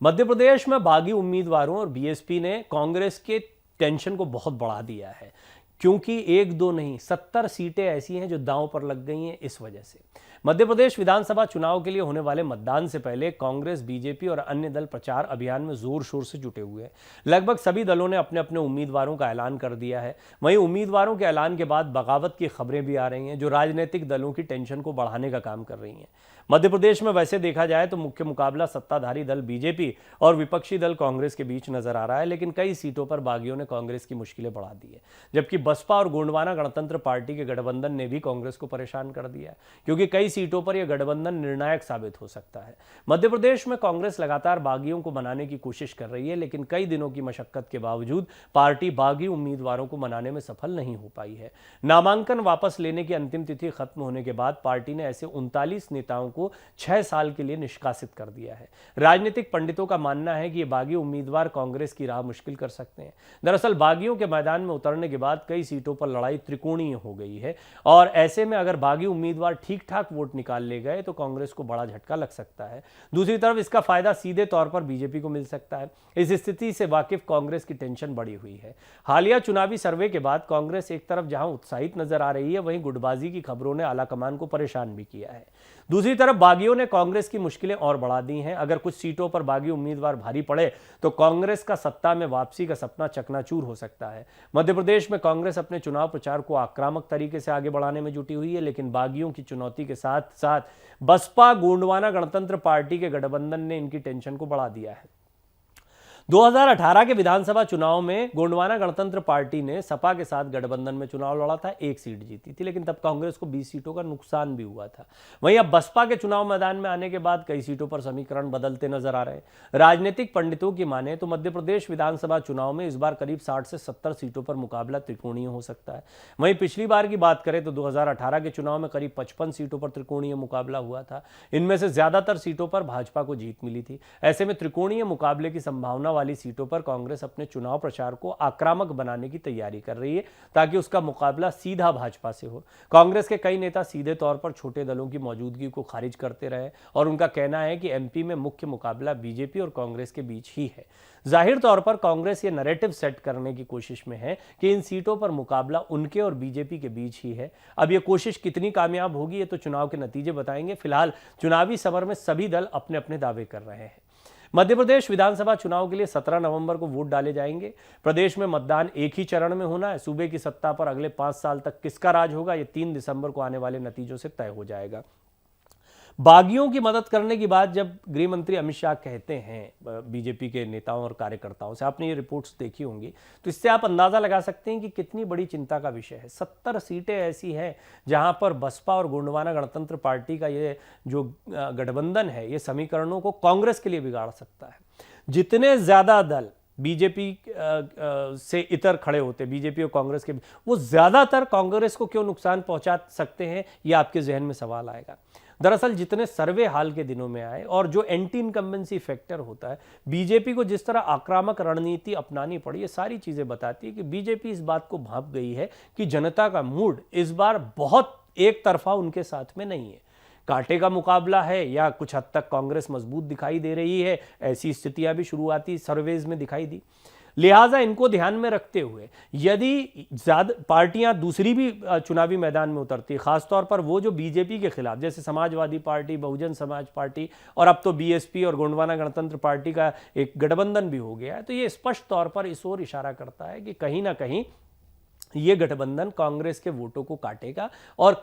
मध्य प्रदेश में बागी उम्मीदवारों और बीएसपी ने कांग्रेस के टेंशन को बहुत बढ़ा दिया है, क्योंकि एक दो नहीं 70 सीटें ऐसी हैं जो दांव पर लग गई हैं। इस वजह से मध्य प्रदेश विधानसभा चुनाव के लिए होने वाले मतदान से पहले कांग्रेस, बीजेपी और अन्य दल प्रचार अभियान में जोर शोर से जुटे हुए हैं। लगभग सभी दलों ने अपने अपने उम्मीदवारों का ऐलान कर दिया है। वहीं उम्मीदवारों के ऐलान के बाद बगावत की खबरें भी आ रही हैं, जो राजनीतिक दलों की टेंशन को बढ़ाने का काम कर रही हैं। मध्य प्रदेश में वैसे देखा जाए तो मुख्य मुकाबला सत्ताधारी दल बीजेपी और विपक्षी दल कांग्रेस के बीच नजर आ रहा है, लेकिन कई सीटों पर बागियों ने कांग्रेस की मुश्किलें बढ़ा दी है। जबकि बसपा और गोंडवाना गणतंत्र पार्टी के गठबंधन ने भी कांग्रेस को परेशान कर दिया है, क्योंकि कई सीटों पर यह गठबंधन निर्णायक साबित हो सकता है। मध्य प्रदेश में कांग्रेस लगातार बागियों को मनाने की कोशिश कर रही है, लेकिन कई दिनों की मशक्कत के बावजूद पार्टी बागी उम्मीदवारों को मनाने में सफल नहीं हो पाई है। नामांकन वापस लेने की अंतिम तिथि खत्म होने के बाद पार्टी ने ऐसे 39 नेताओं को 6 साल के लिए निष्कासित कर दिया है। राजनीतिक पंडितों का मानना है कि ये बागी उम्मीदवार कांग्रेस की राह मुश्किल कर सकते हैं। दरअसल बागियों के मैदान में उतरने के बाद कई सीटों पर लड़ाई त्रिकोणीय हो गई है, और ऐसे में अगर बागी उम्मीदवार ठीक ठाक वोट निकाल ले गए तो कांग्रेस को बड़ा झटका लग सकता है। दूसरी तरफ इसका फायदा सीधे तौर पर बीजेपी को मिल सकता है। इस स्थिति से वाकिफ कांग्रेस की टेंशन बढ़ी हुई है। हालिया चुनावी सर्वे के बाद कांग्रेस एक तरफ जहां उत्साहित नजर आ रही है, वहीं गुटबाजी की खबरों ने आलाकमान को परेशान भी किया है। दूसरी तरफ बागियों ने कांग्रेस की मुश्किलें और बढ़ा दी हैं। अगर कुछ सीटों पर बागी उम्मीदवार भारी पड़े तो कांग्रेस का सत्ता में वापसी का सपना चकनाचूर हो सकता है। मध्य प्रदेश में कांग्रेस अपने चुनाव प्रचार को आक्रामक तरीके से आगे बढ़ाने में जुटी हुई है, लेकिन बागियों की चुनौती के साथ साथ बसपा गोंडवाना गणतंत्र पार्टी के गठबंधन ने इनकी टेंशन को बढ़ा दिया है। 2018 के विधानसभा चुनाव में गोंडवाना गणतंत्र पार्टी ने सपा के साथ गठबंधन में चुनाव लड़ा था, 1 सीट जीती थी, लेकिन तब कांग्रेस को 20 सीटों का नुकसान भी हुआ था। वहीं अब बसपा के चुनाव मैदान में आने के बाद कई सीटों पर समीकरण बदलते नजर आ रहे हैं। राजनीतिक पंडितों की माने तो मध्य प्रदेश विधानसभा चुनाव में इस बार करीब 60 से 70 सीटों पर मुकाबला त्रिकोणीय हो सकता है। वहीं पिछली बार की बात करें तो 2018 के चुनाव में करीब 55 सीटों पर त्रिकोणीय मुकाबला हुआ था। इनमें से ज्यादातर सीटों पर भाजपा को जीत मिली थी। ऐसे में त्रिकोणीय मुकाबले की संभावना वाली सीटों पर कांग्रेस अपने चुनाव प्रचार को आक्रामक बनाने की तैयारी कर रही है, ताकि उसका मुकाबला सीधा भाजपा से हो। कांग्रेस के कई नेता सीधे तौर पर छोटे दलों की मौजूदगी को खारिज करते रहे, और उनका कहना है कि एमपी में मुख्य मुकाबला बीजेपी और कांग्रेस के बीच ही है। जाहिर तौर पर कांग्रेस ये नैरेटिव सेट करने की कोशिश में है कि इन सीटों पर मुकाबला उनके और बीजेपी के बीच ही है। अब ये कोशिश कितनी कामयाब होगी ये तो चुनाव के नतीजे बताएंगे। फिलहाल चुनावी समर में सभी दल अपने अपने दावे कर रहे हैं। मध्य प्रदेश विधानसभा चुनाव के लिए 17 नवंबर को वोट डाले जाएंगे। प्रदेश में मतदान एक ही चरण में होना है। सूबे की सत्ता पर अगले 5 साल तक किसका राज होगा, ये 3 दिसंबर को आने वाले नतीजों से तय हो जाएगा। बागियों की मदद करने की बात जब गृह मंत्री अमित शाह कहते हैं बीजेपी के नेताओं और कार्यकर्ताओं से, आपने ये रिपोर्ट्स देखी होंगी, तो इससे आप अंदाजा लगा सकते हैं कि कितनी बड़ी चिंता का विषय है। 70 सीटें ऐसी हैं जहां पर बसपा और गोंडवाना गणतंत्र पार्टी का ये जो गठबंधन है, ये समीकरणों को कांग्रेस के लिए बिगाड़ सकता है। जितने ज्यादा दल बीजेपी से इतर खड़े होते, बीजेपी और कांग्रेस के, वो ज्यादातर कांग्रेस को क्यों नुकसान पहुंचा सकते हैं, ये आपके जहन में सवाल आएगा। दरअसल जितने सर्वे हाल के दिनों में आए और जो एंटी इनकम्बेंसी फैक्टर होता है, बीजेपी को जिस तरह आक्रामक रणनीति अपनानी पड़ी, ये सारी चीजें बताती है कि बीजेपी इस बात को भांप गई है कि जनता का मूड इस बार बहुत एक तरफा उनके साथ में नहीं है। कांटे का मुकाबला है या कुछ हद तक कांग्रेस मजबूत दिखाई दे रही है, ऐसी स्थितियां भी शुरुआती सर्वेज में दिखाई दी। लिहाजा इनको ध्यान में रखते हुए यदि ज्यादा पार्टियां दूसरी भी चुनावी मैदान में उतरती, खासतौर पर वो जो बीजेपी के खिलाफ, जैसे समाजवादी पार्टी, बहुजन समाज पार्टी और अब तो बीएसपी और गोंडवाना गणतंत्र पार्टी का एक गठबंधन भी हो गया है, तो ये स्पष्ट तौर पर इस ओर इशारा करता है कि कहीं ना कहीं ये गठबंधन कांग्रेस के वोटों को काटेगा। और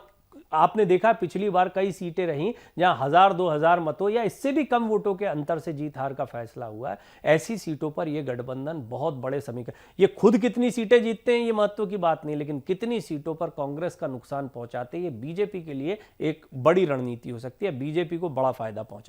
आपने देखा पिछली बार कई सीटें रहीं जहां 1000-2000 मतों या इससे भी कम वोटों के अंतर से जीत हार का फैसला हुआ है। ऐसी सीटों पर यह गठबंधन बहुत बड़े समीकरण, ये खुद कितनी सीटें जीतते हैं ये महत्व की बात नहीं, लेकिन कितनी सीटों पर कांग्रेस का नुकसान पहुंचाते हैं, ये बीजेपी के लिए एक बड़ी रणनीति हो सकती है, बीजेपी को बड़ा फायदा पहुंचा।